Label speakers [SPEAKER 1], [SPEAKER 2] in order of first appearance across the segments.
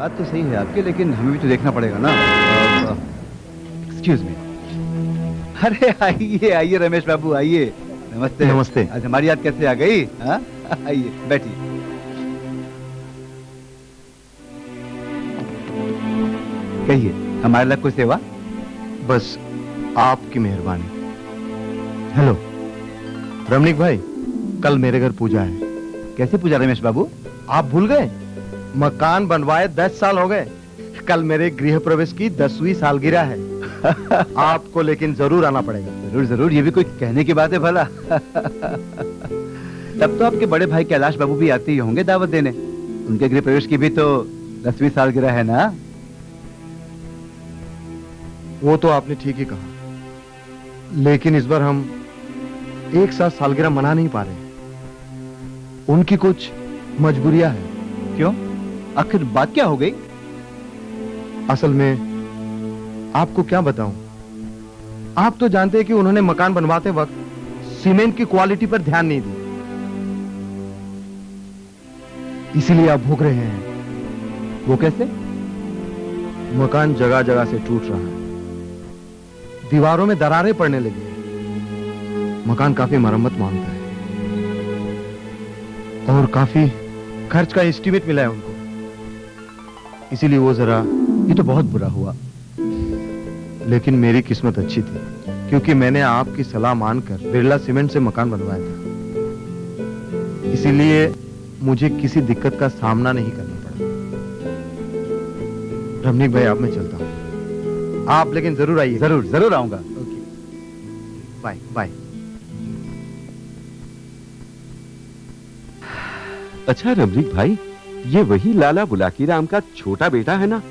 [SPEAKER 1] बात तो सही है आपकी, लेकिन हमें भी तो देखना पड़ेगा ना। Excuse me. अरे आइए आइए रमेश बाबू, आइए। नमस्ते।
[SPEAKER 2] नमस्ते।
[SPEAKER 1] आज हमारी याद कैसे आ गई? हाँ, आइए बैठिए। कहिए, हमारे लिए कोई सेवा?
[SPEAKER 2] बस आपकी मेहरबानी। हेलो रमणीक भाई, कल मेरे घर पूजा है।
[SPEAKER 1] कैसे पूजा रमेश बाबू?
[SPEAKER 2] आप भूल गए? मकान बनवाए 10 साल हो गए। कल मेरे गृह प्रवेश की 10वीं सालगिरह है। आपको लेकिन जरूर आना पड़ेगा।
[SPEAKER 1] जरूर जरूर, ये भी कोई कहने की बात है भला। तब तो आपके बड़े भाई कैलाश बाबू भी आते ही होंगे दावत देने। उनके गृह प्रवेश की भी तो 10वीं सालगिरह है ना?
[SPEAKER 2] वो तो आपने ठीक ही कहा, लेकिन इस बार हम एक साथ सालगिरह मना नहीं पा रहे। उनकी कुछ मजबूरियां हैं।
[SPEAKER 1] क्यों? आखिर बात क्या हो गई?
[SPEAKER 2] असल में आपको क्या बताऊं, आप तो जानते हैं कि उन्होंने मकान बनवाते वक्त सीमेंट की क्वालिटी पर ध्यान नहीं दी, इसीलिए आप भोग रहे हैं।
[SPEAKER 1] वो कैसे?
[SPEAKER 2] मकान जगह जगह से टूट रहा है, दीवारों में दरारें पड़ने लगी हैं। मकान काफी मरम्मत मांगता है और काफी खर्च का एस्टीमेट मिला है उनको, इसीलिए वो जरा।
[SPEAKER 1] ये तो बहुत बुरा हुआ।
[SPEAKER 2] लेकिन मेरी किस्मत अच्छी थी, क्योंकि मैंने आपकी सलाह मानकर बिरला सीमेंट से मकान बनवाया था, इसीलिए मुझे किसी दिक्कत का सामना नहीं करना पड़ा। रमणीक भाई, आप मैं चलता हूं, आप लेकिन जरूर आइए।
[SPEAKER 1] जरूर जरूर आऊंगा।
[SPEAKER 2] Okay, bye bye.
[SPEAKER 3] अच्छा रमणीक भाई, ये वही लाला बुलाकी राम का छोटा बेटा है ना?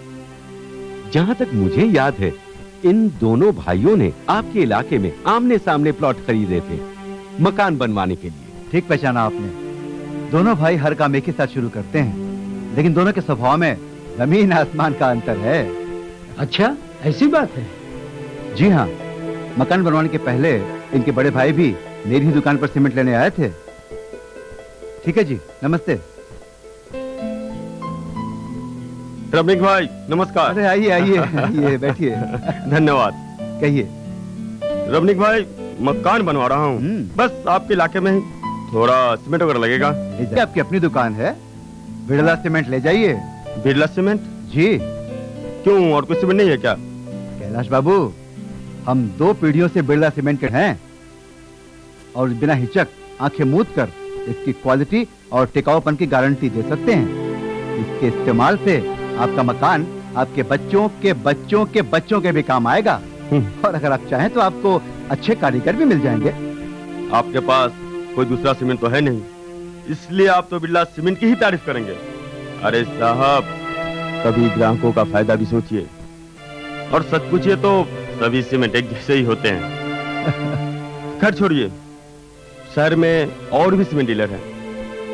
[SPEAKER 3] जहां तक मुझे याद है, इन दोनों भाइयों ने आपके इलाके में आमने सामने प्लॉट खरीदे थे मकान बनवाने के लिए।
[SPEAKER 1] ठीक पहचाना आपने। दोनों भाई हर काम एक ही साथ शुरू करते हैं, लेकिन दोनों के स्वभाव में जमीन आसमान का अंतर है।
[SPEAKER 4] अच्छा, ऐसी बात है?
[SPEAKER 1] जी हाँ, मकान बनवाने के पहले इनके बड़े भाई भी मेरी ही दुकान पर सीमेंट लेने आए थे। ठीक है जी, नमस्ते।
[SPEAKER 3] रमणीक भाई नमस्कार।
[SPEAKER 1] अरे आइए आइए आइए, बैठिए।
[SPEAKER 3] धन्यवाद।
[SPEAKER 1] कहिए।
[SPEAKER 3] रमणीक भाई, मकान बनवा रहा हूँ, बस आपके इलाके में ही थोड़ा सीमेंट वगैरह लगेगा।
[SPEAKER 1] आपकी अपनी दुकान है, बिरला सीमेंट ले जाइए।
[SPEAKER 3] बिरला सीमेंट?
[SPEAKER 1] जी।
[SPEAKER 3] क्यों, और कोई सीमेंट नहीं है क्या?
[SPEAKER 1] कैलाश बाबू, हम 2 पीढ़ियों से बिरला सीमेंट के हैं और बिना हिचक आंखें मूंद कर इसकी क्वालिटी और टिकाऊपन की गारंटी दे सकते हैं। इसके इस्तेमाल से आपका मकान आपके बच्चों के बच्चों के बच्चों के भी काम आएगा, और अगर आप चाहें तो आपको अच्छे कारीगर भी मिल जाएंगे।
[SPEAKER 3] आपके पास कोई दूसरा सीमेंट तो है नहीं, इसलिए आप तो बिरला सीमेंट की ही तारीफ करेंगे। अरे साहब, कभी ग्राहकों का फायदा भी सोचिए, और सच पूछिए तो सभी सीमेंट एक जैसे ही होते हैं। खैर छोड़िए, शहर में और भी सीमेंट डीलर हैं।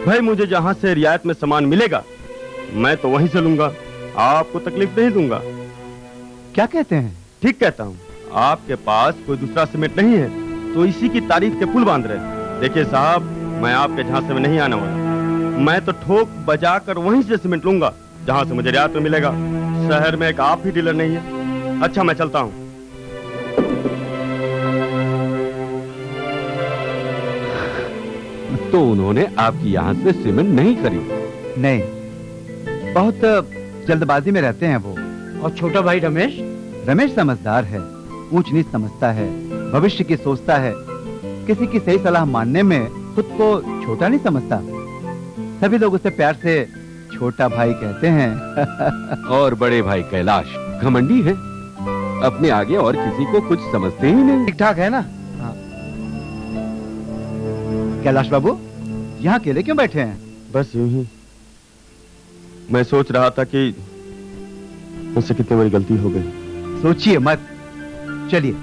[SPEAKER 3] भाई, मुझे जहां से रियायत में सामान मिलेगा मैं तो वहीं से लूंगा, आपको तकलीफ नहीं दूंगा।
[SPEAKER 1] क्या कहते हैं?
[SPEAKER 3] ठीक कहता हूँ। आपके पास कोई दूसरा सीमेंट नहीं है तो इसी की तारीफ के पुल बांध रहे। देखिए साहब, मैं आपके झांसे में नहीं आने वाला। मैं तो ठोक बजा कर वहीं से सीमेंट लूंगा जहां से मुझे रियायत में मिलेगा। शहर में एक आप ही डीलर नहीं है। अच्छा, मैं चलता हूँ। तो उन्होंने आपकी यहाँ से सीमेंट नहीं खरीदी?
[SPEAKER 1] नहीं, बहुत जल्दबाजी में रहते हैं वो।
[SPEAKER 4] और छोटा भाई रमेश?
[SPEAKER 1] रमेश समझदार है, ऊंच नीच समझता है, भविष्य की सोचता है, किसी की सही सलाह मानने में खुद को छोटा नहीं समझता। सभी लोग उसे प्यार से छोटा भाई कहते हैं।
[SPEAKER 3] और बड़े भाई कैलाश घमंडी है, अपने आगे और किसी को कुछ समझते ही नहीं।
[SPEAKER 2] ठीक ठाक है ना?
[SPEAKER 1] हाँ। कैलाश बाबू, यहाँ अकेले क्यों बैठे हैं?
[SPEAKER 3] बस यूं ही। मैं सोच रहा था कि मुझसे कितनी बड़ी गलती हो गई।
[SPEAKER 1] सोचिए मत, चलिए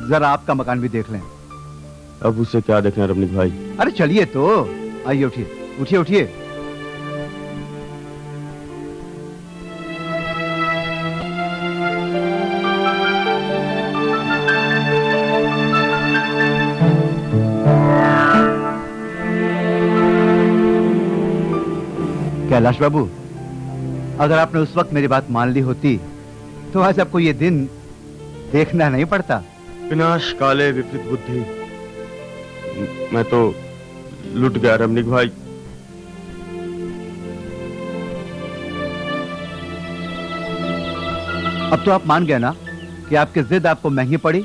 [SPEAKER 1] जरा आपका मकान भी देख लें।
[SPEAKER 3] अब उसे क्या देखना रमणीक भाई?
[SPEAKER 1] अरे चलिए तो, आइए, उठिए उठिए उठिए। कैलाश बाबू, अगर आपने उस वक्त मेरी बात मान ली होती तो आज आपको ये दिन देखना नहीं पड़ता।
[SPEAKER 3] विनाश काले विपरीत बुद्धि। मैं तो लुट गया रमणीक भाई।
[SPEAKER 1] अब तो आप मान गए ना कि आपकी जिद आपको महंगी पड़ी,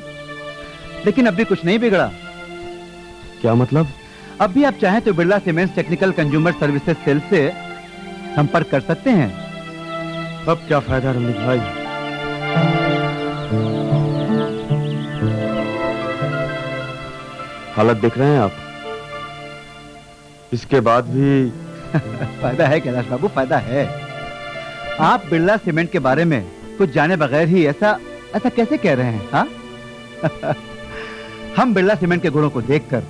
[SPEAKER 1] लेकिन अब भी कुछ नहीं बिगड़ा।
[SPEAKER 3] क्या मतलब?
[SPEAKER 1] अब भी आप चाहें तो Birla cements technical consumer services cell से संपर्क कर सकते हैं।
[SPEAKER 3] अब क्या फायदा रमणीक भाई? हालत देख रहे हैं आप। इसके बाद भी
[SPEAKER 1] फायदा है कैलाश बाबू, फायदा है। आप बिरला सीमेंट के बारे में कुछ जाने बगैर ही ऐसा कैसे कह रहे हैं? हाँ? हम बिरला सीमेंट के गुणों को देखकर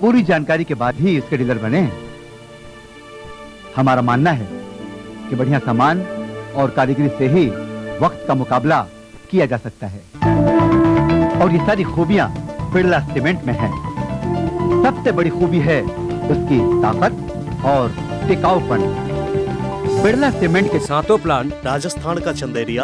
[SPEAKER 1] पूरी जानकारी के बाद ही इसके डीलर बने हैं। हमारा मानना है कि बढ़िया सामान और कारीगरी से ही वक्त का मुकाबला किया जा सकता है, और ये सारी खूबियां बिरला सीमेंट में हैं। सबसे बड़ी खूबी है उसकी ताकत और टिकाऊपन। बिरला सीमेंट के
[SPEAKER 5] सातों प्लांट
[SPEAKER 6] राजस्थान का चंदेरिया,